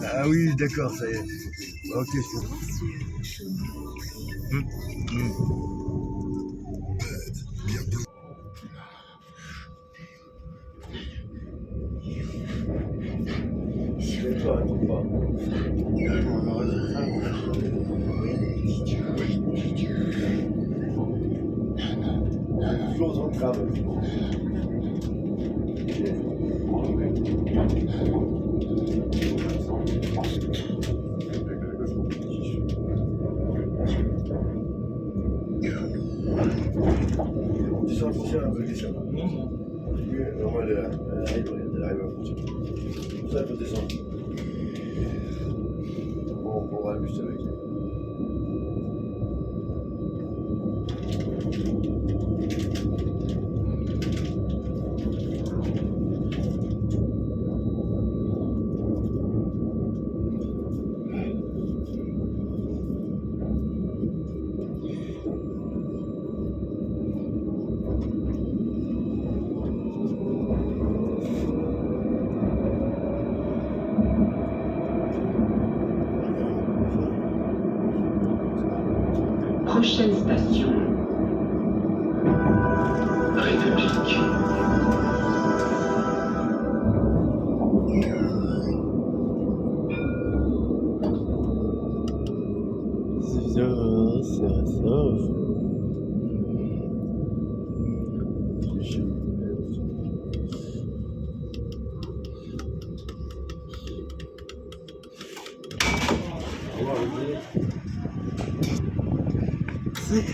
Ah oui, d'accord, ça y est. Ok, je comprends. Je vais pas, attends pas. Toujours en tram. Tu sens la frontière un peu glissante. Non, elle arrive à la frontière. Pour ça, elle peut descendre. Bon, on prendra le bus avec. Prochaine station. République. C'est bien, c'est ça. C'est